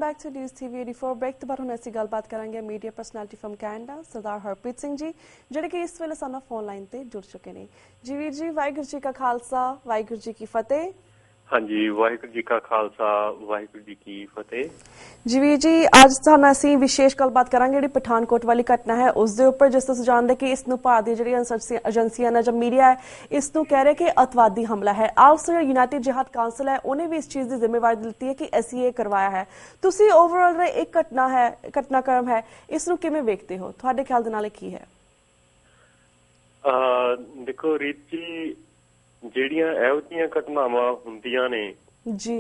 Back to news TV 84 break तो बाद हम ऐसी गलबात करेंगे media personality from Canada Sardar Harpreet Singh ji ਜਿਹੜੇ ਕਿ ਇਸ ਵੇਲੇ ਸਾਨੂੰ फोन लाइन ਤੇ जुड़ चुके हैं। जी वीर जी वाहिगुरू जी का खालसा वाहिगुरू जी की फतेह। हाँ जी वाहिगुरू जी का खालसा वाहिगुरू जी की फतेह। जी वीर जी ਅੱਜ ਸਾਨੂੰ ਅਸੀਂ ਵਿਸ਼ੇਸ਼ ਗੱਲਬਾਤ ਕਰਾਂਗੇ ਜਿਹੜੀ ਪਠਾਨਕੋਟ ਵਾਲੀ ਘਟਨਾ ਹੈ ਉਸ ਦੇ ਉੱਪਰ। ਜਿਸ ਤੁਸੀਂ ਜਾਣਦੇ ਕਿ ਇਸ ਨੂੰ ਭਾਰਤੀ ਜਿਹੜੀਆਂ ਏਜੰਸੀਆਂ ਨੇ ਜਾਂ ਮੀਡੀਆ ਹੈ ਇਸ ਨੂੰ ਕਹਿ ਰਿਹਾ ਕਿ ਅਤਵਾਦੀ ਹਮਲਾ ਹੈ। ਆਲਸੋ ਯੂਨਾਈਟਿਡ ਜਿਹਾਦ ਕਾਉਂਸਲ ਹੈ ਉਹਨੇ ਵੀ ਇਸ ਚੀਜ਼ ਦੀ ਜ਼ਿੰਮੇਵਾਰੀ ਦਿੱਤੀ ਹੈ ਕਿ ਅਸੀਂ ਇਹ ਕਰਵਾਇਆ ਹੈ। ਤੁਸੀਂ ਓਵਰਆਲ ਇੱਕ ਘਟਨਾਕ੍ਰਮ ਹੈ ਇਸ ਨੂੰ ਕਿਵੇਂ ਵੇਖਦੇ ਹੋ? ਤੁਹਾਡੇ ਖਿਆਲ ਦੇ ਨਾਲ ਕੀ ਹੈ? ਦੇਖੋ ਰੀਤ ਜੀ ਜਿਹੜੀਆਂ ਇਹੋ ਜਿਹੀਆਂ ਘਟਨਾਵਾਂ ਹੁੰਦੀਆਂ ਨੇ ਜੀ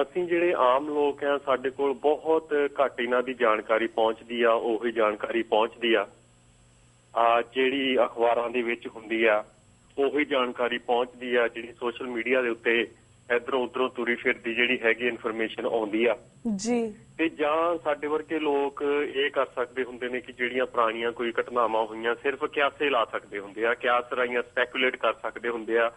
ਅਸੀਂ ਜਿਹੜੇ ਆਮ ਲੋਕ ਆ ਸਾਡੇ ਕੋਲ ਬਹੁਤ ਘੱਟ ਇਹਨਾਂ ਦੀ ਜਾਣਕਾਰੀ ਪਹੁੰਚਦੀ ਆ। ਉਹੀ ਜਾਣਕਾਰੀ ਪਹੁੰਚਦੀ ਆ ਜਿਹੜੀ ਅਖਬਾਰਾਂ ਦੇ ਵਿੱਚ ਹੁੰਦੀ ਆ, ਉਹੀ ਜਾਣਕਾਰੀ ਪਹੁੰਚਦੀ ਆ ਜਿਹੜੀ ਸੋਸ਼ਲ ਮੀਡੀਆ ਦੇ ਉੱਤੇ ਇੱਧਰੋਂ ਉੱਧਰੋਂ ਤੁਰੀ ਫਿਰਦੀ ਜਿਹੜੀ ਹੈਗੀ ਇਨਫੋਰਮੇਸ਼ਨ ਆਉਂਦੀ ਆ ਜੀ। ਤੇ ਜਾਂ ਸਾਡੇ ਵਰਗੇ ਲੋਕ ਇਹ ਕਰ ਸਕਦੇ ਹੁੰਦੇ ਨੇ ਕਿ ਜਿਹੜੀਆਂ ਪੁਰਾਣੀਆਂ ਕੋਈ ਘਟਨਾਵਾਂ ਹੋਈਆਂ ਸਿਰਫ ਕਿਆਸੇ ਲਾ ਸਕਦੇ ਹੁੰਦੇ ਆ, ਕਿਆਸ ਰਾਈਆਂ ਸਪੈਕੂਲੇਟ ਕਰ ਸਕਦੇ ਹੁੰਦੇ ਆ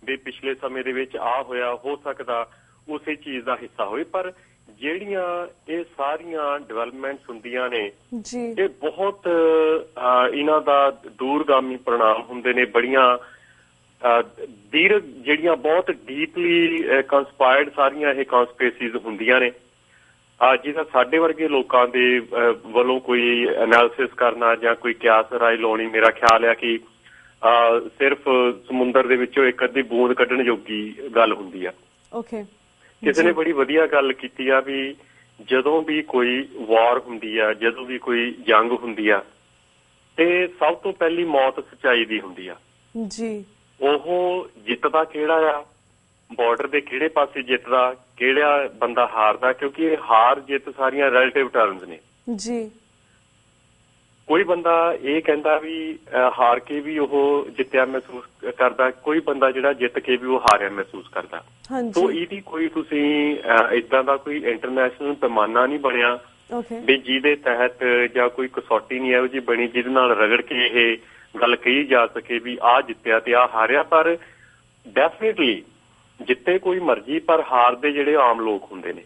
ਵੀ ਪਿਛਲੇ ਸਮੇਂ ਦੇ ਵਿੱਚ ਆ ਹੋਇਆ, ਹੋ ਸਕਦਾ ਉਸੇ ਚੀਜ਼ ਦਾ ਹਿੱਸਾ ਹੋਵੇ। ਪਰ ਜਿਹੜੀਆਂ ਇਹ ਸਾਰੀਆਂ ਡਿਵੈਲਪਮੈਂਟਸ ਹੁੰਦੀਆਂ ਨੇ ਇਹ ਬਹੁਤ ਇਹਨਾਂ ਦਾ ਦੂਰਗਾਮੀ परिणाम ਹੁੰਦੇ ਨੇ। ਬੜੀਆਂ ਜਿਹੜੀਆਂ ਬਹੁਤ ਡੀਪਲੀ ਕੰਸਪਾਇਰਡ ਸਾਰੀਆਂ ਇਹ ਕਨਸਪੀਰੇਸੀਜ਼ ਹੁੰਦੀਆਂ ਨੇ ਜਿਹਦਾ ਸਾਡੇ ਵਰਗੇ ਲੋਕਾਂ ਦੇ ਵੱਲੋਂ ਕੋਈ ਐਨਾਲਿਸਿਸ ਕਰਨਾ ਜਾਂ ਕੋਈ ਕਿਆਸ ਰਾਏ ਲਾਉਣੀ ਮੇਰਾ ਖਿਆਲ ਹੈ ਕਿ ਸਿਰਫ ਸਮੁੰਦਰ ਦੇ ਵਿੱਚੋਂ ਇੱਕ ਅੱਧੀ ਬੂੰਦ ਕੱਢਣ ਜੋਗੀ ਗੱਲ ਹੁੰਦੀ ਆ। ਕਿਸੇ ਨੇ ਬੜੀ ਵਧੀਆ ਗੱਲ ਕੀਤੀ ਆ ਵੀ ਜਦੋਂ ਵੀ ਕੋਈ ਵਾਰ ਹੁੰਦੀ ਆ, ਜਦੋਂ ਵੀ ਕੋਈ ਜੰਗ ਹੁੰਦੀ ਆ ਤੇ ਸਭ ਤੋਂ ਪਹਿਲੀ ਮੌਤ ਸੱਚਾਈ ਦੀ ਹੁੰਦੀ ਆ ਜੀ। ਉਹ ਜਿੱਤਦਾ ਕਿਹੜਾ ਆ, ਬਾਰਡਰ ਦੇ ਕਿਹੜੇ ਪਾਸੇ ਜਿੱਤਦਾ, ਕਿਹੜਾ ਬੰਦਾ ਹਾਰਦਾ, ਕਿਉਂਕਿ ਇਹ ਹਾਰ ਜਿੱਤ ਸਾਰੀਆਂ ਰਿਲੇਟਿਵ ਟਰਮਸ ਨੇ ਜੀ। ਕੋਈ ਬੰਦਾ ਇਹ ਕਹਿੰਦਾ ਵੀ ਹਾਰ ਕੇ ਵੀ ਉਹ ਜਿੱਤਿਆ ਮਹਿਸੂਸ ਕਰਦਾ, ਕੋਈ ਬੰਦਾ ਜਿਹੜਾ ਜਿੱਤ ਕੇ ਵੀ ਉਹ ਹਾਰਿਆ ਮਹਿਸੂਸ ਕਰਦਾ। ਸੋ ਇਹਦੀ ਕੋਈ ਤੁਸੀਂ ਏਦਾਂ ਦਾ ਕੋਈ ਇੰਟਰਨੈਸ਼ਨਲ ਪੈਮਾਨਾ ਨਹੀਂ ਬਣਿਆ ਵੀ ਜਿਹਦੇ ਤਹਿਤ ਜਾਂ ਕੋਈ ਕਸੌਟੀ ਨਹੀਂ ਇਹੋ ਜਿਹੀ ਬਣੀ ਜਿਹਦੇ ਨਾਲ ਰਗੜ ਕੇ ਇਹ ਗੱਲ ਕਹੀ ਜਾ ਸਕੇ ਵੀ ਆਹ ਜਿੱਤਿਆ ਤੇ ਆਹ ਹਾਰਿਆ। ਪਰ ਡੈਫੀਨੇਟਲੀ ਜਿੱਤੇ ਕੋਈ ਮਰਜ਼ੀ, ਪਰ ਹਾਰਦੇ ਜਿਹੜੇ ਆਮ ਲੋਕ ਹੁੰਦੇ ਨੇ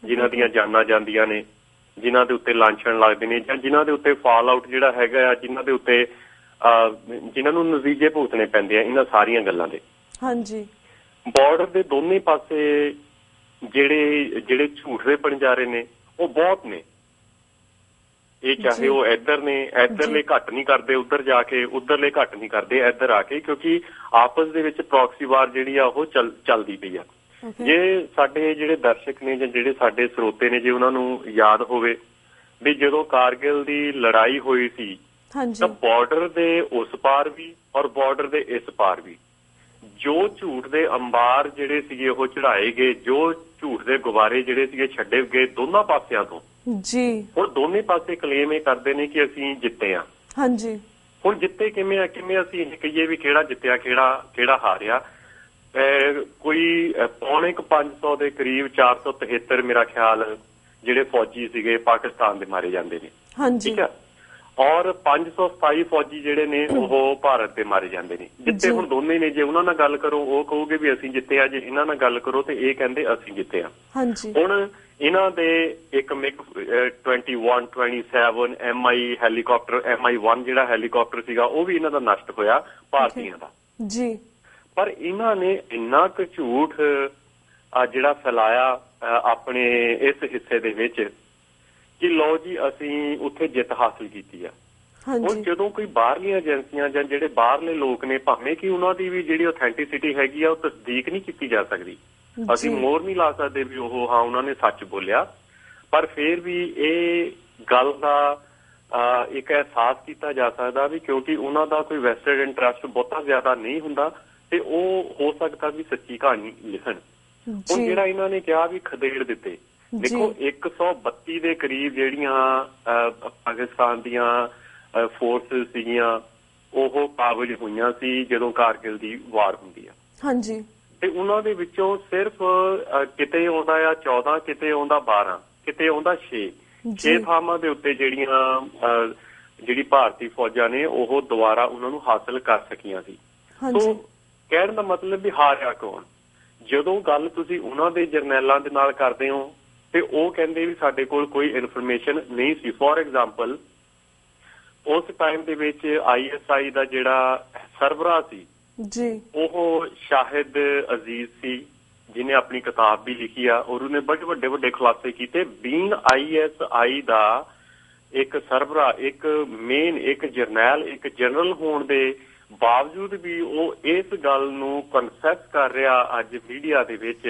ਜਿਨ੍ਹਾਂ ਦੀਆਂ ਜਾਨਾਂ ਜਾਂਦੀਆਂ ਨੇ, ਜਿਨ੍ਹਾਂ ਦੇ ਉੱਤੇ ਲਾਂਛਣ ਲੱਗਦੇ ਨੇ ਜਾਂ ਜਿਨ੍ਹਾਂ ਦੇ ਉੱਤੇ ਫਾਲ ਆਊਟ ਜਿਹੜਾ ਹੈਗਾ ਆ, ਜਿਨ੍ਹਾਂ ਦੇ ਉੱਤੇ ਜਿਨ੍ਹਾਂ ਨੂੰ ਨਤੀਜੇ ਭੁਗਤਣੇ ਪੈਂਦੇ ਆ ਇਹਨਾਂ ਸਾਰੀਆਂ ਗੱਲਾਂ ਦੇ। ਹਾਂਜੀ ਬਾਰਡਰ ਦੇ ਦੋਨੇ ਪਾਸੇ ਜਿਹੜੇ ਝੂਠ ਦੇ ਬਣਜਾਰੇ ਨੇ ਉਹ ਬਹੁਤ ਨੇ। ਇਹ ਚਾਹੇ ਉਹ ਇੱਧਰਲੇ ਘੱਟ ਨਹੀਂ ਕਰਦੇ ਉੱਧਰ ਜਾ ਕੇ, ਉੱਧਰਲੇ ਘੱਟ ਨਹੀਂ ਕਰਦੇ ਇੱਧਰ ਆ ਕੇ, ਕਿਉਂਕਿ ਆਪਸ ਦੇ ਵਿੱਚ ਪ੍ਰੋਕਸੀ ਵਾਰ ਜਿਹੜੀ ਆ ਉਹ ਚੱਲਦੀ ਪਈ ਆ। ਜੇ ਸਾਡੇ ਜਿਹੜੇ ਦਰਸ਼ਕ ਨੇ ਜਾਂ ਜਿਹੜੇ ਸਾਡੇ ਸਰੋਤੇ ਨੇ ਜੇ ਉਹਨਾਂ ਨੂੰ ਯਾਦ ਹੋਵੇ ਵੀ ਜਦੋਂ ਕਾਰਗਿਲ ਦੀ ਲੜਾਈ ਹੋਈ ਸੀ ਤਾਂ ਬਾਰਡਰ ਦੇ ਉਸ ਪਾਰ ਵੀ ਔਰ ਬਾਰਡਰ ਦੇ ਇਸ ਪਾਰ ਵੀ ਜੋ ਝੂਠ ਦੇ ਅੰਬਾਰ ਜਿਹੜੇ ਸੀਗੇ ਉਹ ਚੜਾਏ ਗਏ, ਜੋ ਝੂਠ ਦੇ ਗੁਬਾਰੇ ਜਿਹੜੇ ਸੀਗੇ ਛੱਡੇ ਗਏ ਦੋਨਾਂ ਪਾਸਿਆਂ ਤੋਂ ਜੀ। ਹੁਣ ਦੋਨੇ ਪਾਸੇ ਕਲੇਮ ਇਹ ਕਰਦੇ ਨੇ ਕਿ ਅਸੀਂ ਜਿੱਤੇ ਆ। ਹਾਂਜੀ ਹੁਣ ਜਿੱਤੇ ਕਿਵੇਂ ਆ, ਕਿਵੇਂ ਅਸੀਂ ਇਹ ਕਹੀਏ ਵੀ ਕਿਹੜਾ ਜਿੱਤਿਆ ਕਿਹੜਾ ਹਾਰਿਆ? ਕੋਈ ਪੌਣੇ 500 ਦੇ ਕਰੀਬ 473 ਮੇਰਾ ਖਿਆਲ ਜਿਹੜੇ ਫੌਜੀ ਸੀਗੇ ਪਾਕਿਸਤਾਨ ਦੇ ਮਾਰੇ ਜਾਂਦੇ ਨੇ, ਠੀਕ ਆ, ਔਰ 527 ਫੌਜੀ ਜਿਹੜੇ ਨੇ ਉਹ ਭਾਰਤ ਦੇ ਮਾਰੇ ਜਾਂਦੇ ਨੇ। ਜਿੱਤੇ ਹੁਣ ਦੋਨੇ ਨੇ, ਜੇ ਉਹਨਾਂ ਨਾਲ ਗੱਲ ਕਰੋ ਉਹ ਕਹੋਗੇ ਵੀ ਅਸੀਂ ਜਿੱਤੇ ਆ, ਜੇ ਇਹਨਾਂ ਨਾਲ ਗੱਲ ਕਰੋ ਤੇ ਇਹ ਕਹਿੰਦੇ ਅਸੀਂ ਜਿੱਤੇ ਆ। ਹੁਣ ਇਹਨਾਂ ਦੇ ਇੱਕ MiG 21, 27 MI ਹੈਲੀਕਾਪਟਰ, MI1 ਜਿਹੜਾ ਹੈਲੀਕਾਪਟਰ ਸੀਗਾ ਉਹ ਵੀ ਇਹਨਾਂ ਦਾ ਨਸ਼ਟ ਹੋਇਆ ਭਾਰਤੀਆਂ ਦਾ ਜੀ। ਪਰ ਇਹਨਾਂ ਨੇ ਇੰਨਾ ਕੁ ਝੂਠ ਜਿਹੜਾ ਫੈਲਾਇਆ ਆਪਣੇ ਇਸ ਹਿੱਸੇ ਦੇ ਵਿੱਚ ਕਿ ਲਓ ਜੀ ਅਸੀਂ ਉੱਥੇ ਜਿੱਤ ਹਾਸਲ ਕੀਤੀ ਆ। ਹੁਣ ਜਦੋਂ ਕੋਈ ਬਾਹਰਲੀਆਂ ਏਜੰਸੀਆਂ ਜਾਂ ਜਿਹੜੇ ਬਾਹਰਲੇ ਲੋਕ ਨੇ ਭਾਵੇਂ ਕਿ ਉਹਨਾਂ ਦੀ ਵੀ ਜਿਹੜੀ ਆਥੈਂਟਿਸਿਟੀ ਹੈਗੀ ਆ ਉਹ ਤਸਦੀਕ ਨਹੀਂ ਕੀਤੀ ਜਾ ਸਕਦੀ, ਅਸੀਂ ਮੋਹਰ ਨਹੀਂ ਲਾ ਸਕਦੇ ਵੀ ਉਹ ਹਾਂ ਉਹਨਾਂ ਨੇ ਸੱਚ ਬੋਲਿਆ, ਪਰ ਫਿਰ ਵੀ ਇਹ ਗੱਲ ਦਾ ਇੱਕ ਅਹਿਸਾਸ ਕੀਤਾ ਜਾ ਸਕਦਾ ਵੀ ਕਿਉਂਕਿ ਉਹਨਾਂ ਦਾ ਕੋਈ ਵੈਸਟਡ ਇੰਟਰਸਟ ਬਹੁਤਾ ਜ਼ਿਆਦਾ ਨਹੀਂ ਹੁੰਦਾ ਤੇ ਉਹ ਹੋ ਸਕਦਾ ਵੀ ਸੱਚੀ ਕਹਾਣੀ ਲਿਖਣ। ਹੁਣ ਜਿਹੜਾ ਇਹਨਾਂ ਨੇ ਕਿਹਾ ਵੀ ਖਦੇੜ ਦਿੱਤੇ, ਦੇਖੋ 132 ਦੇ ਕਰੀਬ ਜਿਹੜੀਆਂ ਪਾਕਿਸਤਾਨ ਦੀਆਂ ਫੋਰਸਿਸ ਸੀਗੀਆਂ ਉਹ ਕਾਬਜ ਹੋਈਆਂ ਸੀ ਜਦੋਂ ਕਾਰਗਿਲ ਦੀ ਵਾਰ ਹੁੰਦੀ ਆ। ਹਾਂਜੀ ਤੇ ਉਹਨਾਂ ਦੇ ਵਿੱਚੋਂ ਸਿਰਫ ਕਿਤੇ ਆਉਂਦਾ ਆ 14, ਕਿਤੇ ਆਉਂਦਾ 12, ਕਿਤੇ ਆਉਂਦਾ 6 ਥਾਵਾਂ ਦੇ ਉੱਤੇ ਜਿਹੜੀ ਭਾਰਤੀ ਫੌਜਾਂ ਨੇ ਉਹ ਦੁਬਾਰਾ ਉਹਨਾਂ ਨੂੰ ਹਾਸਲ ਕਰ ਸਕੀਆਂ ਸੀ। ਸੋ ਕਹਿਣ ਦਾ ਮਤਲਬ ਵੀ ਹਾਰਿਆ ਕੌਣ? ਜਦੋਂ ਗੱਲ ਤੁਸੀਂ ਉਹਨਾਂ ਦੇ ਜਰਨੈਲਾਂ ਦੇ ਨਾਲ ਕਰਦੇ ਹੋ ਤੇ ਉਹ ਕਹਿੰਦੇ ਵੀ ਸਾਡੇ ਕੋਲ ਕੋਈ ਇਨਫੋਰਮੇਸ਼ਨ ਨਹੀਂ ਸੀ। ਫੋਰ ਐਗਜ਼ਾਮਪਲ ਉਸ ਟਾਈਮ ਦੇ ਵਿੱਚ ISI ਦਾ ਜਿਹੜਾ ਸਰਬਰਾਹ ਸੀ ਜੀ ਉਹ ਸ਼ਾਹਿਦ ਅਜ਼ੀਜ਼ ਸੀ, ਜਿਹਨੇ ਆਪਣੀ ਕਿਤਾਬ ਵੀ ਲਿਖੀ ਆ ਔਰ ਉਹਨੇ ਬੜੇ ਵੱਡੇ ਖੁਲਾਸੇ ਕੀਤੇ। ਬੀਇੰਗ ISI ਦਾ ਇੱਕ ਸਰਬਰਾਹ, ਇੱਕ ਮੇਨ, ਇੱਕ ਜਰਨੈਲ, ਇੱਕ ਜਨਰਲ ਹੋਣ ਦੇ ਬਾਵਜੂਦ ਵੀ ਉਹ ਇਸ ਗੱਲ ਨੂੰ ਕਨਫੈਸ ਕਰ ਰਿਹਾ ਅੱਜ ਮੀਡੀਆ ਦੇ ਵਿੱਚ।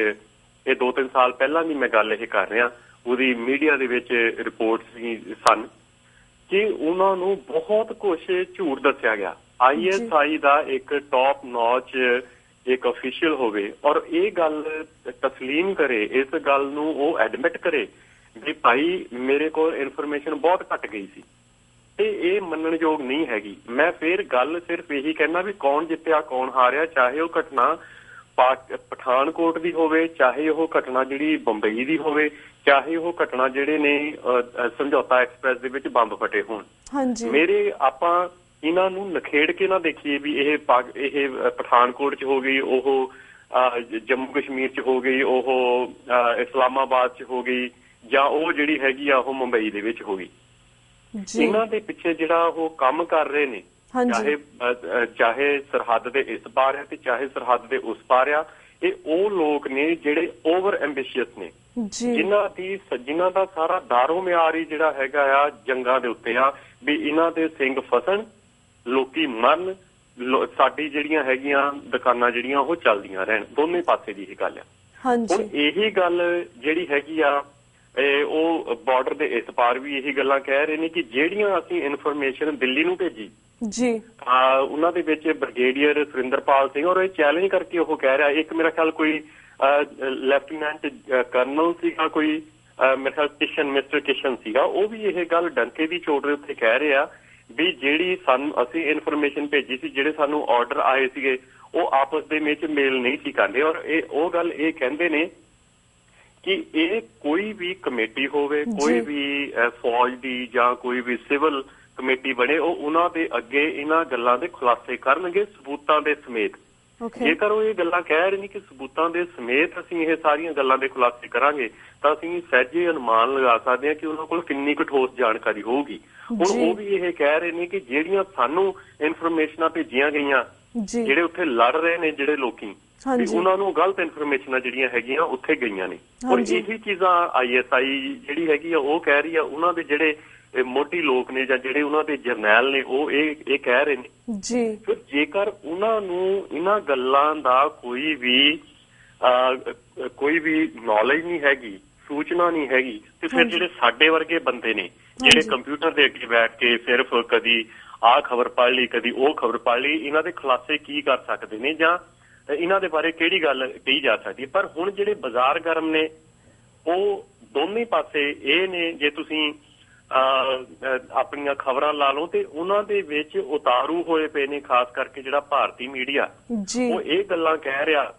ਇਹ 2-3 ਸਾਲ ਪਹਿਲਾਂ ਦੀ ਮੈਂ ਗੱਲ ਇਹ ਕਰ ਰਿਹਾ, ਉਹਦੀ ਮੀਡੀਆ ਦੇ ਵਿੱਚ ਰਿਪੋਰਟਸ ਸਨ ਕਿ ਉਹਨਾਂ ਨੂੰ ਬਹੁਤ ਕੁਝ ਝੂਠ ਦੱਸਿਆ ਗਿਆ। ISI ਦਾ ਇੱਕ ਟੌਪ ਨੌਚ ਇੱਕ ਅਫੀਸ਼ੀਅਲ ਹੋਵੇ ਔਰ ਇਹ ਗੱਲ ਤਸਲੀਮ ਕਰੇ, ਇਸ ਗੱਲ ਨੂੰ ਉਹ ਐਡਮਿਟ ਕਰੇ ਵੀ ਭਾਈ ਮੇਰੇ ਕੋਲ ਇਨਫੋਰਮੇਸ਼ਨ ਬਹੁਤ ਘੱਟ ਗਈ ਸੀ, ਤੇ ਇਹ ਮੰਨਣਯੋਗ ਨਹੀਂ ਹੈਗੀ। ਮੈਂ ਫਿਰ ਗੱਲ ਸਿਰਫ ਇਹੀ ਕਹਿਣਾ ਵੀ ਕੌਣ ਜਿੱਤਿਆ ਕੌਣ ਹਾਰਿਆ, ਚਾਹੇ ਉਹ ਘਟਨਾ ਪਠਾਨਕੋਟ ਦੀ ਹੋਵੇ, ਚਾਹੇ ਉਹ ਘਟਨਾ ਜਿਹੜੀ ਬੰਬਈ ਦੀ ਹੋਵੇ, ਚਾਹੇ ਉਹ ਘਟਨਾ ਜਿਹੜੇ ਨੇ ਸਮਝੌਤਾ ਐਕਸਪ੍ਰੈਸ ਦੇ ਵਿੱਚ ਬੰਬ ਫਟੇ ਹੋਣ। ਮੇਰੇ ਆਪਾਂ ਇਹਨਾਂ ਨੂੰ ਨਖੇੜ ਕੇ ਨਾ ਦੇਖੀਏ ਵੀ ਇਹ ਪਠਾਨਕੋਟ 'ਚ ਹੋ ਗਈ, ਉਹ ਜੰਮੂ ਕਸ਼ਮੀਰ 'ਚ ਹੋ ਗਈ, ਉਹ ਇਸਲਾਮਾਬਾਦ 'ਚ ਹੋ ਗਈ, ਜਾਂ ਉਹ ਜਿਹੜੀ ਹੈਗੀ ਆ ਉਹ ਮੁੰਬਈ ਦੇ ਵਿੱਚ ਹੋ ਗਈ। ਇਹਨਾਂ ਦੇ ਪਿੱਛੇ ਜਿਹੜਾ ਉਹ ਕੰਮ ਕਰ ਰਹੇ ਨੇ, ਚਾਹੇ ਸਰਹੱਦ ਦੇ ਇਸ ਪਾਰ ਆ ਤੇ ਚਾਹੇ ਸਰਹੱਦ ਦੇ ਉਸ ਪਾਰ ਆ, ਇਹ ਉਹ ਲੋਕ ਨੇ ਜਿਹੜੇ ਓਵਰ ਐਂਬੀਸ਼ੀਅਸ ਨੇ, ਜਿਨ੍ਹਾਂ ਦਾ ਸਾਰਾ ਦਾਰੋ ਮਿਆਰ ਹੀ ਜਿਹੜਾ ਹੈਗਾ ਆ ਜੰਗਾਂ ਦੇ ਉੱਤੇ ਆ ਵੀ ਇਹਨਾਂ ਦੇ ਸਿੰਘ ਫਸਣ, ਲੋਕੀ ਮਰਨ, ਸਾਡੀ ਜਿਹੜੀਆਂ ਹੈਗੀਆਂ ਦੁਕਾਨਾਂ ਜਿਹੜੀਆਂ ਉਹ ਚੱਲਦੀਆਂ ਰਹਿਣ। ਦੋਨੇ ਪਾਸੇ ਦੀ ਇਹ ਗੱਲ ਆ। ਹੁਣ ਇਹੀ ਗੱਲ ਜਿਹੜੀ ਹੈਗੀ ਆ ਉਹ ਬਾਰਡਰ ਦੇ ਇਸ ਪਾਰ ਵੀ ਇਹੀ ਗੱਲਾਂ ਕਹਿ ਰਹੇ ਨੇ ਕਿ ਜਿਹੜੀਆਂ ਅਸੀਂ ਇਨਫੋਰਮੇਸ਼ਨ ਦਿੱਲੀ ਨੂੰ ਭੇਜੀ ਜੀ, ਉਹਨਾਂ ਦੇ ਵਿੱਚ ਬ੍ਰਿਗੇਡੀਅਰ ਸੁਰਿੰਦਰਪਾਲ ਸਿੰਘ, ਔਰ ਇਹ ਚੈਲੰਜ ਕਰਕੇ ਉਹ ਕਹਿ ਰਿਹਾ, ਇੱਕ ਮੇਰਾ ਖਿਆਲ ਕੋਈ ਲੈਫਟੀਨੈਂਟ ਕਰਨਲ ਸੀਗਾ, ਕੋਈ ਮੇਰੇ ਖਿਆਲ ਮਿਸਟਰ ਕਿਸ਼ਨ ਸੀਗਾ, ਉਹ ਵੀ ਇਹ ਗੱਲ ਡੰਕੇ ਦੀ ਚੋਟ ਦੇ ਉੱਤੇ ਕਹਿ ਰਿਹਾ ਵੀ ਜਿਹੜੀ ਅਸੀਂ ਇਨਫੋਰਮੇਸ਼ਨ ਭੇਜੀ ਸੀ, ਜਿਹੜੇ ਸਾਨੂੰ ਆਰਡਰ ਆਏ ਸੀਗੇ, ਉਹ ਆਪਸ ਦੇ ਵਿੱਚ ਮੇਲ ਨਹੀਂ ਸੀ ਕਰਦੇ। ਔਰ ਉਹ ਗੱਲ ਇਹ ਕਹਿੰਦੇ ਨੇ ਕਿ ਇਹ ਕੋਈ ਵੀ ਕਮੇਟੀ ਹੋਵੇ, ਕੋਈ ਵੀ ਫੌਜ ਦੀ ਜਾਂ ਕੋਈ ਵੀ ਸਿਵਲ ਕਮੇਟੀ ਬਣੇ, ਉਹ ਉਹਨਾਂ ਦੇ ਅੱਗੇ ਇਹਨਾਂ ਗੱਲਾਂ ਦੇ ਖੁਲਾਸੇ ਕਰਨਗੇ ਸਬੂਤਾਂ ਦੇ ਸਮੇਤ। ਜੇਕਰ ਉਹ ਇਹ ਗੱਲਾਂ ਕਹਿ ਰਹੇ ਨੇ ਕਿ ਸਬੂਤਾਂ ਦੇ ਸਮੇਤ ਅਸੀਂ ਇਹ ਸਾਰੀਆਂ ਗੱਲਾਂ ਦੇ ਖੁਲਾਸੇ ਕਰਾਂਗੇ ਤਾਂ ਅਸੀਂ ਸਹਿਜੇ ਅਨੁਮਾਨ ਲਗਾ ਸਕਦੇ ਹਾਂ ਕਿ ਉਹਨਾਂ ਕੋਲ ਕਿੰਨੀ ਕੁ ਠੋਸ ਜਾਣਕਾਰੀ ਹੋਊਗੀ। ਹੁਣ ਉਹ ਵੀ ਇਹ ਕਹਿ ਰਹੇ ਨੇ ਕਿ ਜਿਹੜੀਆਂ ਸਾਨੂੰ ਇਨਫੋਰਮੇਸ਼ਨਾਂ ਭੇਜੀਆਂ ਗਈਆਂ, ਜਿਹੜੇ ਉੱਥੇ ਲੜ ਰਹੇ ਨੇ ਜਿਹੜੇ ਲੋਕੀ, ਉਹਨਾਂ ਨੂੰ ਗਲਤ ਇਨਫੋਰਮੇਸ਼ਨਾਂ ਜਿਹੜੀਆਂ ਹੈਗੀਆਂ ਉੱਥੇ ਗਈਆਂ ਨੇ। ਔਰ ਇਹੀ ਚੀਜ਼ਾਂ ISI ਜਿਹੜੀ ਹੈਗੀ ਆ ਉਹ ਕਹਿ ਰਹੀ ਆ, ਉਹਨਾਂ ਦੇ ਜਿਹੜੇ ਮੋਢੀ ਲੋਕ ਨੇ ਜਾਂ ਜਿਹੜੇ ਉਹਨਾਂ ਦੇ ਜਰਨੈਲ ਨੇ ਉਹ ਇਹ ਕਹਿ ਰਹੇ ਨੇ ਜੀ। ਫਿਰ ਜੇਕਰ ਉਹਨਾਂ ਨੂੰ ਇਹਨਾਂ ਗੱਲਾਂ ਦਾ ਕੋਈ ਵੀ ਨੌਲੇਜ ਨਹੀਂ ਹੈਗੀ, ਸੂਚਨਾ ਨਹੀਂ ਹੈਗੀ, ਤੇ ਫਿਰ ਜਿਹੜੇ ਸਾਡੇ ਵਰਗੇ ਬੰਦੇ ਨੇ ਜਿਹੜੇ ਕੰਪਿਊਟਰ ਦੇ ਅੱਗੇ ਬੈਠ ਕੇ ਸਿਰਫ ਕਦੀ ਆਹ ਖਬਰ ਪੜ੍ਹ ਲਈ, ਕਦੀ ਉਹ ਖਬਰ ਪੜ੍ਹ ਲਈ, ਇਹਨਾਂ ਦੇ ਖੁਲਾਸੇ ਕੀ ਕਰ ਸਕਦੇ ਨੇ ਜਾਂ ਇਹਨਾਂ ਦੇ ਬਾਰੇ ਕਿਹੜੀ ਗੱਲ ਕਹੀ ਜਾ ਸਕਦੀ ਹੈ। ਪਰ ਹੁਣ ਜਿਹੜੇ ਬਾਜ਼ਾਰ ਗਰਮ ਨੇ ਉਹ ਦੋਨੇ ਪਾਸੇ ਇਹ ਨੇ, ਜੇ ਤੁਸੀਂ ਆਪਣੀਆਂ ਖਬਰਾਂ ਲਾ ਲਓ ਤੇ ਉਹਨਾਂ ਦੇ ਵਿੱਚ ਉਤਾਰੂ ਹੋਏ ਪਏ ਨੇ, ਖਾਸ ਕਰਕੇ ਜਿਹੜਾ ਭਾਰਤੀ ਮੀਡੀਆ ਉਹ ਇਹ ਗੱਲਾਂ ਕਹਿ ਰਿਹਾ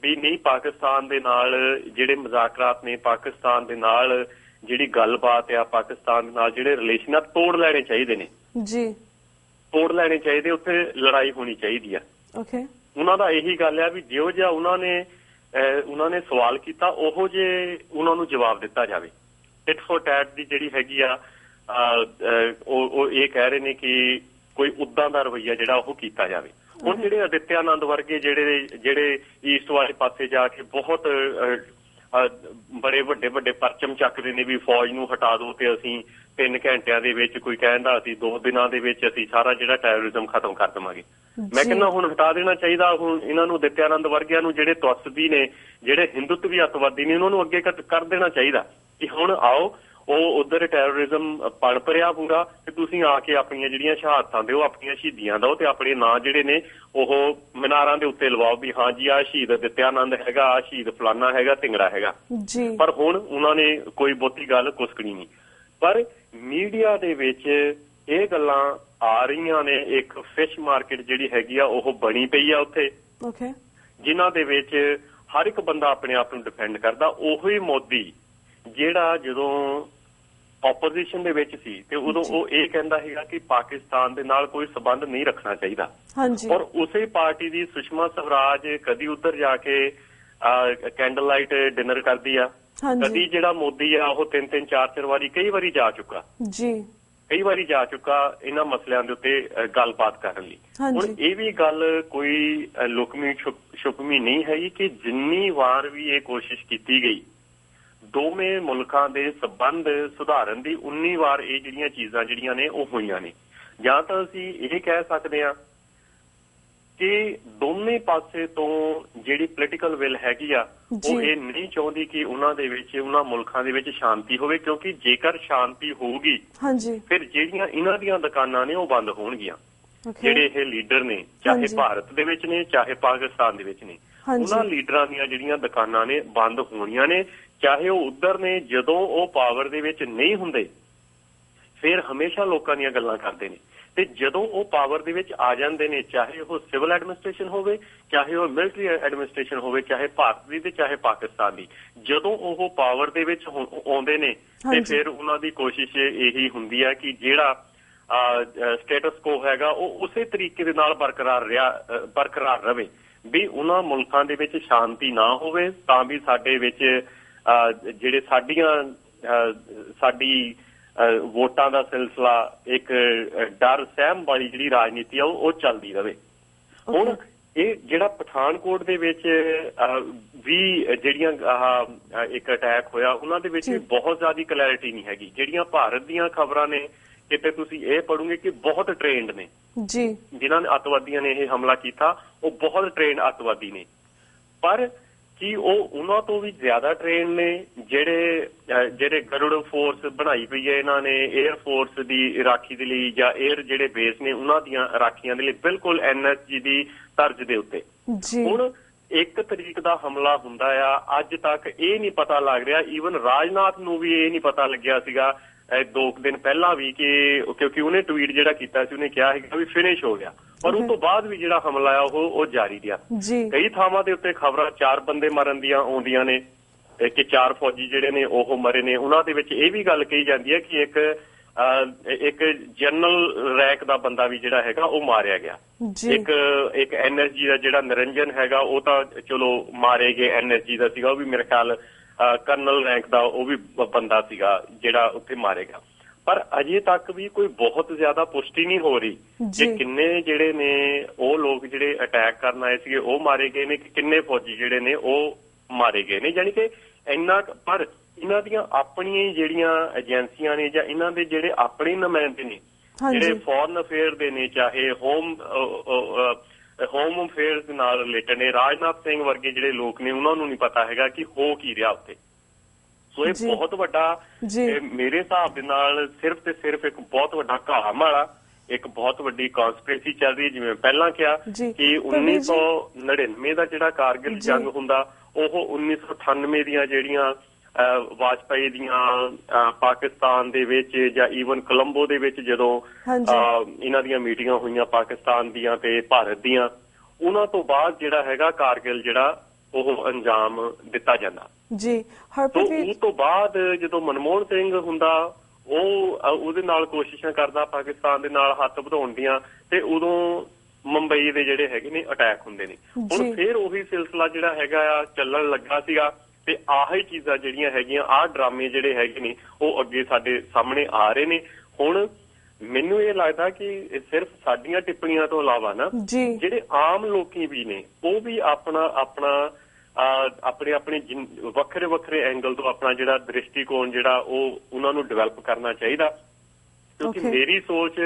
ਵੀ ਨਹੀਂ, ਪਾਕਿਸਤਾਨ ਦੇ ਨਾਲ ਜਿਹੜੇ ਮੁਜ਼ਾਕਰਾਤ ਨੇ, ਪਾਕਿਸਤਾਨ ਦੇ ਨਾਲ ਜਿਹੜੀ ਗੱਲਬਾਤ ਆ, ਪਾਕਿਸਤਾਨ ਦੇ ਨਾਲ ਜਿਹੜੇ ਰਿਲੇਸ਼ਨ ਆ ਤੋੜ ਲੈਣੇ ਚਾਹੀਦੇ ਨੇ ਜੀ, ਤੋੜ ਲੈਣੇ ਚਾਹੀਦੇ, ਉੱਥੇ ਲੜਾਈ ਹੋਣੀ ਚਾਹੀਦੀ ਆ। ਉਹਨਾਂ ਦਾ ਇਹੀ ਗੱਲ ਆ ਵੀ ਜਿਹੋ ਜਿਹਾ ਉਹਨਾਂ ਨੇ ਸਵਾਲ ਕੀਤਾ ਉਹੋ ਜਿਹੇ ਉਹਨਾਂ ਨੂੰ ਜਵਾਬ ਦਿੱਤਾ ਜਾਵੇ। ਟਿਟ ਫੋਰ ਟੈਟ ਦੀ ਜਿਹੜੀ ਹੈਗੀ ਆ ਉਹ ਇਹ ਕਹਿ ਰਹੇ ਨੇ ਕਿ ਕੋਈ ਉੱਦਾਂ ਦਾ ਰਵੱਈਆ ਜਿਹੜਾ ਉਹ ਕੀਤਾ ਜਾਵੇ। ਹੁਣ ਜਿਹੜੇ ਅਦਿੱਤਿਆ ਆਨੰਦ ਵਰਗੇ ਜਿਹੜੇ ਈਸਟ ਵਾਲੇ ਪਾਸੇ ਜਾ ਕੇ ਬਹੁਤ ਬੜੇ ਵੱਡੇ ਪਰਚਮ ਚੱਕਦੇ ਨੇ ਵੀ ਫੌਜ ਨੂੰ ਹਟਾ ਦਿਓ ਤੇ ਅਸੀਂ 3 ਘੰਟਿਆਂ ਦੇ ਵਿੱਚ, ਕੋਈ ਕਹਿੰਦਾ ਅਸੀਂ 2 ਦਿਨਾਂ ਦੇ ਵਿੱਚ ਅਸੀਂ ਸਾਰਾ ਜਿਹੜਾ ਟੈਰਰਿਜ਼ਮ ਖਤਮ ਕਰ ਦੇਵਾਂਗੇ। ਮੈਂ ਕਹਿੰਦਾ ਹੁਣ ਹਟਾ ਦੇਣਾ ਚਾਹੀਦਾ। ਹੁਣ ਇਹਨਾਂ ਨੂੰ ਅਦਿੱਤਿਆ ਆਨੰਦ ਵਰਗਿਆਂ ਨੂੰ, ਜਿਹੜੇ ਤਵੱਸਦੀ ਨੇ, ਜਿਹੜੇ ਹਿੰਦੂਤਵੀ ਅੱਤਵਾਦੀ ਨੇ, ਉਹਨਾਂ ਨੂੰ ਅੱਗੇ ਕਰ ਦੇਣਾ ਚਾਹੀਦਾ ਕਿ ਹੁਣ ਆਓ, ਉਹ ਉਧਰ ਟੈਰਰਿਜ਼ਮ ਪਣਪ ਰਿਹਾ ਪੂਰਾ, ਤੇ ਤੁਸੀਂ ਆ ਕੇ ਆਪਣੀਆਂ ਜਿਹੜੀਆਂ ਸ਼ਹਾਦਤਾਂ ਦਿਓ, ਆਪਣੀਆਂ ਸ਼ਹੀਦੀਆਂ ਦਿਓ ਤੇ ਆਪਣੇ ਨਾਂ ਜਿਹੜੇ ਨੇ ਉਹ ਮਨਾਰਾਂ ਦੇ ਉੱਤੇ ਲਵਾਓ ਵੀ ਹਾਂ ਜੀ ਆਹ ਸ਼ਹੀਦ ਅਦਿੱਤਿਆ ਆਨੰਦ ਹੈਗਾ, ਆਹ ਸ਼ਹੀਦ ਫਲਾਨਾ ਹੈਗਾ, ਢਿੰਗਰਾ ਹੈਗਾ। ਪਰ ਹੁਣ ਉਹਨਾਂ ਨੇ ਕੋਈ ਬਹੁਤੀ ਗੱਲ ਕੁਸਕਣੀ ਨਹੀਂ। ਪਰ ਮੀਡੀਆ ਦੇ ਵਿੱਚ ਇਹ ਗੱਲਾਂ ਆ ਰਹੀਆਂ ਨੇ, ਇੱਕ ਫਿਸ਼ ਮਾਰਕੀਟ ਜਿਹੜੀ ਹੈਗੀ ਆ ਉਹ ਬਣੀ ਪਈ ਆ ਉੱਥੇ, ਜਿਨ੍ਹਾਂ ਦੇ ਵਿੱਚ ਹਰ ਇੱਕ ਬੰਦਾ ਆਪਣੇ ਆਪ ਨੂੰ ਡਿਫੈਂਡ ਕਰਦਾ। ਉਹੀ ਮੋਦੀ ਜਿਹੜਾ ਜਦੋਂ ਆਪੋਜੀਸ਼ਨ ਦੇ ਵਿੱਚ ਸੀ ਤੇ ਉਦੋਂ ਉਹ ਇਹ ਕਹਿੰਦਾ ਹੈਗਾ ਕਿ ਪਾਕਿਸਤਾਨ ਦੇ ਨਾਲ ਕੋਈ ਸਬੰਧ ਨਹੀਂ ਰੱਖਣਾ ਚਾਹੀਦਾ, ਔਰ ਉਸੇ ਪਾਰਟੀ ਦੀ ਸੁਸ਼ਮਾ ਸਵਰਾਜ ਕਦੀ ਉੱਧਰ ਜਾ ਕੇ ਕੈਂਡਲ ਲਾਈਟ ਡਿਨਰ ਕਰਦੀ ਆ, ਕਦੀ ਜਿਹੜਾ ਮੋਦੀ ਆ ਉਹ 3-3 4-4 ਵਾਰੀ ਕਈ ਵਾਰੀ ਜਾ ਚੁੱਕਾ ਕਈ ਵਾਰੀ ਜਾ ਚੁੱਕਾ ਇਹਨਾਂ ਮਸਲਿਆਂ ਦੇ ਉੱਤੇ ਗੱਲਬਾਤ ਕਰਨ ਲਈ। ਹੁਣ ਇਹ ਵੀ ਗੱਲ ਕੋਈ ਲੁਕਵੀਂ ਛੁਪਵੀਂ ਨਹੀਂ ਹੈਗੀ ਕਿ ਜਿੰਨੀ ਵਾਰ ਵੀ ਇਹ ਕੋਸ਼ਿਸ਼ ਕੀਤੀ ਗਈ ਦੋਵੇਂ ਮੁਲਕਾਂ ਦੇ ਸਬੰਧ ਸੁਧਾਰਨ ਦੀ 19 ਵਾਰ ਇਹ ਜਿਹੜੀਆਂ ਚੀਜ਼ਾਂ ਜਿਹੜੀਆਂ ਨੇ ਉਹ ਹੋਈਆਂ ਨੇ। ਜਾਂ ਤਾਂ ਅਸੀਂ ਇਹ ਕਹਿ ਸਕਦੇ ਹਾਂ ਕਿ ਦੋਨੇ ਪਾਸੇ ਤੋਂ ਜਿਹੜੀ ਪੋਲੀਟੀਕਲ ਵਿਲ ਹੈਗੀ ਆ ਉਹ ਇਹ ਨਹੀਂ ਚਾਹੁੰਦੀ ਕਿ ਉਹਨਾਂ ਦੇ ਵਿੱਚ ਉਹਨਾਂ ਮੁਲਕਾਂ ਦੇ ਵਿੱਚ ਸ਼ਾਂਤੀ ਹੋਵੇ, ਕਿਉਂਕਿ ਜੇਕਰ ਸ਼ਾਂਤੀ ਹੋਊਗੀ ਫਿਰ ਜਿਹੜੀਆਂ ਇਹਨਾਂ ਦੀਆਂ ਦੁਕਾਨਾਂ ਨੇ ਉਹ ਬੰਦ ਹੋਣਗੀਆਂ। ਜਿਹੜੇ ਇਹ ਲੀਡਰ ਨੇ ਚਾਹੇ ਭਾਰਤ ਦੇ ਵਿੱਚ ਨੇ ਚਾਹੇ ਪਾਕਿਸਤਾਨ ਦੇ ਵਿੱਚ ਨੇ, ਉਹਨਾਂ ਲੀਡਰਾਂ ਦੀਆਂ ਜਿਹੜੀਆਂ ਦੁਕਾਨਾਂ ਨੇ ਬੰਦ ਹੋਣੀਆਂ ਨੇ, ਚਾਹੇ ਉਹ ਉੱਧਰ ਨੇ। ਜਦੋਂ ਉਹ ਪਾਵਰ ਦੇ ਵਿੱਚ ਨਹੀਂ ਹੁੰਦੇ ਫਿਰ ਹਮੇਸ਼ਾ ਲੋਕਾਂ ਦੀਆਂ ਗੱਲਾਂ ਕਰਦੇ ਨੇ, ਤੇ ਜਦੋਂ ਉਹ ਪਾਵਰ ਦੇ ਵਿੱਚ ਆ ਜਾਂਦੇ ਨੇ, ਚਾਹੇ ਉਹ ਸਿਵਲ ਐਡਮਿਨਿਸਟ੍ਰੇਸ਼ਨ ਹੋਵੇ ਚਾਹੇ ਉਹ ਮਿਲਟਰੀ ਐਡਮਿਨਿਸਟ੍ਰੇਸ਼ਨ ਹੋਵੇ, ਚਾਹੇ ਭਾਰਤ ਦੀ ਤੇ ਚਾਹੇ ਪਾਕਿਸਤਾਨ ਦੀ, ਜਦੋਂ ਉਹ ਪਾਵਰ ਦੇ ਵਿੱਚ ਆਉਂਦੇ ਨੇ ਤੇ ਫਿਰ ਉਹਨਾਂ ਦੀ ਕੋਸ਼ਿਸ਼ ਇਹੀ ਹੁੰਦੀ ਹੈ ਕਿ ਜਿਹੜਾ ਸਟੇਟਸ ਕੋ ਹੈਗਾ ਉਹ ਉਸੇ ਤਰੀਕੇ ਦੇ ਨਾਲ ਬਰਕਰਾਰ ਰਵੇ, ਵੀ ਉਹਨਾਂ ਮੁਲਕਾਂ ਦੇ ਵਿੱਚ ਸ਼ਾਂਤੀ ਨਾ ਹੋਵੇ ਤਾਂ ਵੀ ਸਾਡੇ ਵਿੱਚ ਜਿਹੜੇ ਸਾਡੀ ਵੋਟਾਂ ਦਾ ਸਿਲਸਿਲਾ ਇੱਕ ਡਰ ਸਹਿਮ ਵਾਲੀ ਜਿਹੜੀ ਰਾਜਨੀਤੀ ਆ ਉਹ ਚੱਲਦੀ ਰਵੇ। ਹੁਣ ਇਹ ਜਿਹੜਾ ਪਠਾਨਕੋਟ ਦੇ ਵਿੱਚ ਵੀ ਜਿਹੜੀਆਂ ਇੱਕ ਅਟੈਕ ਹੋਇਆ ਉਹਨਾਂ ਦੇ ਵਿੱਚ ਵੀ ਬਹੁਤ ਜ਼ਿਆਦਾ ਕਲੈਰਿਟੀ ਨਹੀਂ ਹੈਗੀ। ਜਿਹੜੀਆਂ ਭਾਰਤ ਦੀਆਂ ਖਬਰਾਂ ਨੇ ਕਿਤੇ ਤੁਸੀਂ ਇਹ ਪੜੋਗੇ ਕਿ ਬਹੁਤ ਟ੍ਰੇਨਡ ਨੇ ਜਿਨ੍ਹਾਂ ਨੇ ਅੱਤਵਾਦੀਆਂ ਨੇ ਇਹ ਹਮਲਾ ਕੀਤਾ, ਉਹ ਬਹੁਤ ਟ੍ਰੇਨਡ ਅੱਤਵਾਦੀ ਨੇ, ਪਰ ਕੀ ਉਹ ਉਹਨਾਂ ਤੋਂ ਵੀ ਜ਼ਿਆਦਾ ਟ੍ਰੇਨ ਨੇ ਜਿਹੜੇ ਗਰੁੜ ਫੋਰਸ ਬਣਾਈ ਪਈ ਹੈ ਇਹਨਾਂ ਨੇ 에ਅਰ ਫੋਰਸ ਦੀ ਰਾਖੀ ਦੇ ਲਈ ਜਾਂ 에ਅਰ ਜਿਹੜੇ ਬੇਸ ਨੇ ਉਹਨਾਂ ਦੀਆਂ ਰਾਖੀਆਂ ਦੇ ਲਈ, ਬਿਲਕੁਲ NSG ਦੀ ਤਰਜ਼ ਦੇ ਉੱਤੇ। ਹੁਣ 1 ਤਰੀਕ ਦਾ ਹਮਲਾ ਹੁੰਦਾ ਆ, ਅੱਜ ਤੱਕ ਇਹ ਨਹੀਂ ਪਤਾ ਲੱਗ ਰਿਹਾ, ਈਵਨ ਰਾਜਨਾਥ ਨੂੰ ਵੀ ਇਹ ਨਹੀਂ ਪਤਾ ਲੱਗਿਆ ਸੀਗਾ 2 ਦਿਨ ਪਹਿਲਾਂ ਵੀ, ਕਿਉਂਕਿ ਉਹਨੇ ਟਵੀਟ ਜਿਹੜਾ ਕੀਤਾ ਸੀ ਉਹਨੇ ਕਿਹਾ ਸੀਗਾ ਵੀ ਫਿਨਿਸ਼ ਹੋ ਗਿਆ, ਪਰ ਉਸ ਤੋਂ ਬਾਅਦ ਵੀ ਜਿਹੜਾ ਹਮਲਾ ਆ ਉਹ ਜਾਰੀ ਰਿਹਾ। ਕਈ ਥਾਵਾਂ ਦੇ ਉੱਤੇ ਖਬਰਾਂ 4 ਬੰਦੇ ਮਰਨ ਦੀਆਂ ਆਉਂਦੀਆਂ ਨੇ ਕਿ 4 ਫੌਜੀ ਜਿਹੜੇ ਨੇ ਉਹ ਮਰੇ ਨੇ। ਉਹਨਾਂ ਦੇ ਵਿੱਚ ਇਹ ਵੀ ਗੱਲ ਕਹੀ ਜਾਂਦੀ ਹੈ ਕਿ ਇੱਕ ਜਨਰਲ ਰੈਂਕ ਦਾ ਬੰਦਾ ਵੀ ਜਿਹੜਾ ਹੈਗਾ ਉਹ ਮਾਰਿਆ ਗਿਆ। ਇੱਕ NSG ਦਾ ਜਿਹੜਾ ਨਿਰੰਜਨ ਹੈਗਾ ਉਹ ਤਾਂ ਚਲੋ ਮਾਰੇ ਗਏ, NSG ਦਾ ਸੀਗਾ, ਉਹ ਵੀ ਮੇਰੇ ਖਿਆਲ ਕਰਨਲ ਰੈਂਕ ਦਾ ਉਹ ਵੀ ਬੰਦਾ ਸੀਗਾ ਜਿਹੜਾ ਉੱਥੇ ਮਾਰੇਗਾ। ਪਰ ਅਜੇ ਤੱਕ ਵੀ ਕੋਈ ਬਹੁਤ ਜ਼ਿਆਦਾ ਪੁਸ਼ਟੀ ਨਹੀਂ ਹੋ ਰਹੀ ਕਿ ਕਿੰਨੇ ਜਿਹੜੇ ਨੇ ਉਹ ਲੋਕ ਜਿਹੜੇ ਅਟੈਕ ਕਰਨ ਆਏ ਸੀਗੇ ਉਹ ਮਾਰੇ ਗਏ ਨੇ, ਕਿ ਕਿੰਨੇ ਫੌਜੀ ਜਿਹੜੇ ਨੇ ਉਹ ਮਾਰੇ ਗਏ ਨੇ। ਯਾਨੀ ਕਿ ਇੰਨਾ, ਪਰ ਇਹਨਾਂ ਦੀਆਂ ਆਪਣੀਆਂ ਜਿਹੜੀਆਂ ਏਜੰਸੀਆਂ ਨੇ ਜਾਂ ਇਹਨਾਂ ਦੇ ਜਿਹੜੇ ਆਪਣੇ ਨੁਮਾਇੰਦੇ ਨੇ ਜਿਹੜੇ ਫੋਰਨ ਅਫੇਅਰ ਦੇ ਨੇ, ਚਾਹੇ ਹੋਮ ਅਫੇਅਰਸ ਦੇ ਨਾਲ ਰਿਲੇਟਡ ਨੇ, ਰਾਜਨਾਥ ਸਿੰਘ ਵਰਗੇ ਜਿਹੜੇ ਲੋਕ ਨੇ ਉਹਨਾਂ ਨੂੰ ਨਹੀਂ ਪਤਾ ਹੈਗਾ ਕਿ ਹੋ ਕੀ ਰਿਹਾ ਉੱਥੇ। ਸੋ ਇਹ ਬਹੁਤ ਵੱਡਾ, ਮੇਰੇ ਹਿਸਾਬ ਦੇ ਨਾਲ ਸਿਰਫ ਤੇ ਸਿਰਫ ਇੱਕ ਬਹੁਤ ਵੱਡਾ ਘਾਮ ਵਾਲਾ ਇੱਕ ਬਹੁਤ ਵੱਡੀ ਕਨਸਪੀਰੇਸੀ ਚੱਲ ਰਹੀ ਹੈ। ਜਿਵੇਂ ਪਹਿਲਾਂ ਕਿਹਾ ਕਿ 1999 ਦਾ ਜਿਹੜਾ ਕਾਰਗਿਲ ਜੰਗ ਹੁੰਦਾ ਉਹ 1998 ਦੀਆਂ ਜਿਹੜੀਆਂ ਵਾਜਪਾਈ ਦੀਆਂ ਪਾਕਿਸਤਾਨ ਦੇ ਵਿੱਚ ਜਾਂ ਈਵਨ ਕੋਲੰਬੋ ਦੇ ਵਿੱਚ ਜਦੋਂ ਇਹਨਾਂ ਦੀਆਂ ਮੀਟਿੰਗਾਂ ਹੋਈਆਂ ਪਾਕਿਸਤਾਨ ਦੀਆਂ ਤੇ ਭਾਰਤ ਦੀਆਂ, ਉਹਨਾਂ ਤੋਂ ਬਾਅਦ ਜਿਹੜਾ ਹੈਗਾ ਕਾਰਗਿਲ ਜਿਹੜਾ ਉਹ ਅੰਜਾਮ ਦਿੱਤਾ ਜਾਂਦਾ। ਉਸ ਤੋਂ ਬਾਅਦ ਜਦੋਂ ਮਨਮੋਹਨ ਸਿੰਘ ਹੁੰਦਾ ਉਹ ਉਹਦੇ ਨਾਲ ਕੋਸ਼ਿਸ਼ਾਂ ਕਰਦਾ ਪਾਕਿਸਤਾਨ ਦੇ ਨਾਲ ਹੱਥ ਵਧਾਉਣ ਦੀਆਂ, ਤੇ ਉਦੋਂ ਮੁੰਬਈ ਦੇ ਜਿਹੜੇ ਹੈਗੇ ਨੇ ਅਟੈਕ ਹੁੰਦੇ ਨੇ। ਹੁਣ ਫਿਰ ਉਹੀ ਸਿਲਸਿਲਾ ਜਿਹੜਾ ਹੈਗਾ ਆ ਚੱਲਣ ਲੱਗਾ ਸੀਗਾ, ਤੇ ਆਹੀ ਚੀਜ਼ਾਂ ਜਿਹੜੀਆਂ ਹੈਗੀਆਂ, ਆਹ ਡਰਾਮੇ ਜਿਹੜੇ ਹੈਗੇ ਨੇ ਉਹ ਅੱਗੇ ਸਾਡੇ ਸਾਹਮਣੇ ਆ ਰਹੇ ਨੇ। ਹੁਣ ਮੈਨੂੰ ਇਹ ਲੱਗਦਾ ਕਿ ਸਿਰਫ ਸਾਡੀਆਂ ਟਿੱਪਣੀਆਂ ਤੋਂ ਇਲਾਵਾ ਨਾ ਜਿਹੜੇ ਆਮ ਲੋਕੀ ਵੀ ਨੇ ਉਹ ਵੀ ਆਪਣੇ ਵੱਖਰੇ ਵੱਖਰੇ ਐਂਗਲ ਤੋਂ ਆਪਣਾ ਜਿਹੜਾ ਦ੍ਰਿਸ਼ਟੀਕੋਣ ਜਿਹੜਾ ਉਹ ਉਹਨਾਂ ਨੂੰ ਡਿਵੈਲਪ ਕਰਨਾ ਚਾਹੀਦਾ, ਕਿਉਂਕਿ ਮੇਰੀ ਸੋਚ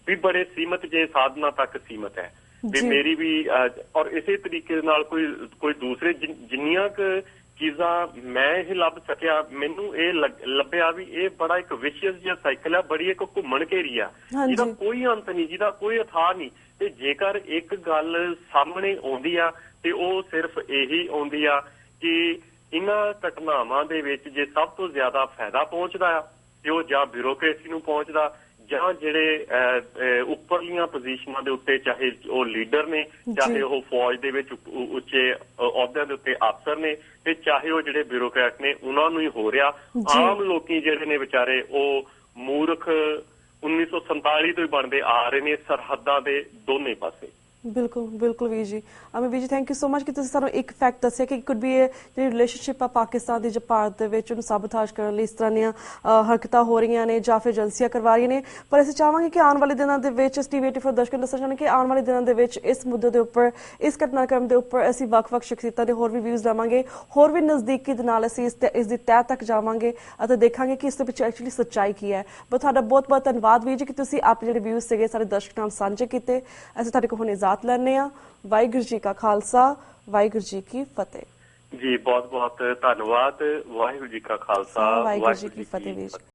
ਵੀ ਬੜੇ ਸੀਮਤ ਜੇ ਸਾਧਨਾਂ ਤੱਕ ਸੀਮਤ ਹੈ ਵੀ ਮੇਰੀ ਵੀ, ਔਰ ਇਸੇ ਤਰੀਕੇ ਦੇ ਨਾਲ ਕੋਈ ਦੂਸਰੇ ਜਿੰਨੀਆਂ ਕੁ ਚੀਜ਼ਾਂ ਮੈਂ ਇਹ ਲੱਭ ਸਕਿਆ, ਮੈਨੂੰ ਇਹ ਲੱਭਿਆ ਵੀ ਇਹ ਬੜਾ ਇੱਕ ਵਿਸ਼ੇਸ਼ ਜਿਹਾ ਸਾਈਕਲ ਆ, ਬੜੀ ਇੱਕ ਘੁੰਮਣ ਘੇਰੀ ਆ ਜਿਹਦਾ ਕੋਈ ਅੰਤ ਨਹੀਂ, ਜਿਹਦਾ ਕੋਈ ਅਥਾਹ ਨਹੀਂ। ਤੇ ਜੇਕਰ ਇੱਕ ਗੱਲ ਸਾਹਮਣੇ ਆਉਂਦੀ ਆ ਤੇ ਉਹ ਸਿਰਫ ਇਹੀ ਆਉਂਦੀ ਆ ਕਿ ਇਹਨਾਂ ਘਟਨਾਵਾਂ ਦੇ ਵਿੱਚ ਜੇ ਸਭ ਤੋਂ ਜ਼ਿਆਦਾ ਫਾਇਦਾ ਪਹੁੰਚਦਾ ਆ ਤੇ ਉਹ ਜਾਂ ਬਿਊਰੋਕ੍ਰੇਸੀ ਨੂੰ ਪਹੁੰਚਦਾ ਜਾਂ ਜਿਹੜੇ ਉੱਪਰਲੀਆਂ ਪੋਜੀਸ਼ਨਾਂ ਦੇ ਉੱਤੇ, ਚਾਹੇ ਉਹ ਲੀਡਰ ਨੇ, ਚਾਹੇ ਉਹ ਫੌਜ ਦੇ ਵਿੱਚ ਉੱਚੇ ਅਹੁਦਿਆਂ ਦੇ ਉੱਤੇ ਅਫਸਰ ਨੇ, ਤੇ ਚਾਹੇ ਉਹ ਜਿਹੜੇ ਬਿਊਰੋਕਰੈਟ ਨੇ ਉਹਨਾਂ ਨੂੰ ਹੀ ਹੋ ਰਿਹਾ। ਆਮ ਲੋਕੀ ਜਿਹੜੇ ਨੇ ਵਿਚਾਰੇ ਉਹ ਮੂਰਖ 1947 ਤੋਂ ਹੀ ਬਣਦੇ ਆ ਰਹੇ ਨੇ ਸਰਹੱਦਾਂ ਦੇ ਦੋਨੇ ਪਾਸੇ। ਬਿਲਕੁਲ ਬਿਲਕੁਲ ਵੀਰ ਜੀ। ਅਮੀ ਵੀਰ ਜੀ ਥੈਂਕ ਯੂ ਸੋ ਮਚ ਕਿ ਤੁਸੀਂ ਸਾਨੂੰ ਇੱਕ ਫੈਕਟ ਦੱਸਿਆ ਕਿ ਕੁਡ ਬੀ ਜਿਹੜੀ ਰਿਲੇਸ਼ਨਸ਼ਿਪ ਆ ਪਾਕਿਸਤਾਨ ਦੀ ਜਾਂ ਭਾਰਤ ਦੇ ਵਿੱਚ ਉਹਨੂੰ ਸਾਬੋਤਾਜ ਕਰਨ ਲਈ ਇਸ ਤਰ੍ਹਾਂ ਦੀਆਂ ਹਰਕਤਾਂ ਹੋ ਰਹੀਆਂ ਨੇ ਜਾਂ ਫਿਰ ਏਜੰਸੀਆਂ ਕਰਵਾ ਰਹੀਆਂ ਨੇ। ਪਰ ਅਸੀਂ ਚਾਹਾਂਗੇ ਕਿ ਆਉਣ ਵਾਲੇ ਦਿਨਾਂ ਦੇ ਵਿੱਚ ਟੀਵੀ 84 ਦਰਸ਼ਕਾਂ ਨੂੰ ਦੱਸਣਾ ਚਾਹੁੰਦੇ ਕਿ ਆਉਣ ਵਾਲੇ ਦਿਨਾਂ ਦੇ ਵਿੱਚ ਇਸ ਮੁੱਦੇ ਦੇ ਉੱਪਰ, ਇਸ ਘਟਨਾਕ੍ਰਮ ਦੇ ਉੱਪਰ ਅਸੀਂ ਵੱਖ-ਵੱਖ ਸ਼ਖਸੀਅਤਾਂ ਦੇ ਹੋਰ ਵੀ ਵਿਊਜ਼ ਲਵਾਂਗੇ, ਹੋਰ ਵੀ ਨਜ਼ਦੀਕੀ ਦੇ ਨਾਲ ਅਸੀਂ ਇਸ ਦੀ ਤਹਿ ਤੱਕ ਜਾਵਾਂਗੇ ਅਤੇ ਦੇਖਾਂਗੇ ਕਿ ਇਸ ਦੇ ਪਿੱਛੇ ਐਕਚੁਅਲੀ ਸੱਚਾਈ ਕੀ ਹੈ। ਬਸ ਤੁਹਾਡਾ ਬਹੁਤ ਬਹੁਤ ਧੰਨਵਾਦ ਵੀਰ ਜੀ ਕਿ ਤੁਸੀਂ ਆਪਣੇ ਜਿਹੜੇ ਵਿਊਜ਼ ਸੀਗੇ ਸਾਡੇ ਦਰਸ਼ਕਾਂ ਨਾਲ ਸਾਂਝੇ ਕੀਤੇ। ਅਸੀਂ ਤੁਹਾਡੇ ਕੋਲ ਹੁਣ ਇਜਾਜ਼ਤ ਲੈਂਦੇ ਹਾਂ। ਵਾਹਿਗੁਰੂ ਜੀ ਕਾ ਖਾਲਸਾ, ਵਾਹਿਗੁਰੂ ਜੀ ਕੀ ਫਤਿਹ। ਜੀ ਬਹੁਤ ਬਹੁਤ ਧੰਨਵਾਦ। ਵਾਹਿਗੁਰੂ ਜੀ ਕਾ ਖਾਲਸਾ, ਵਾਹਿਗੁਰੂ ਜੀ ਕੀ ਫਤਿਹ ਵੀਰ ਜੀ।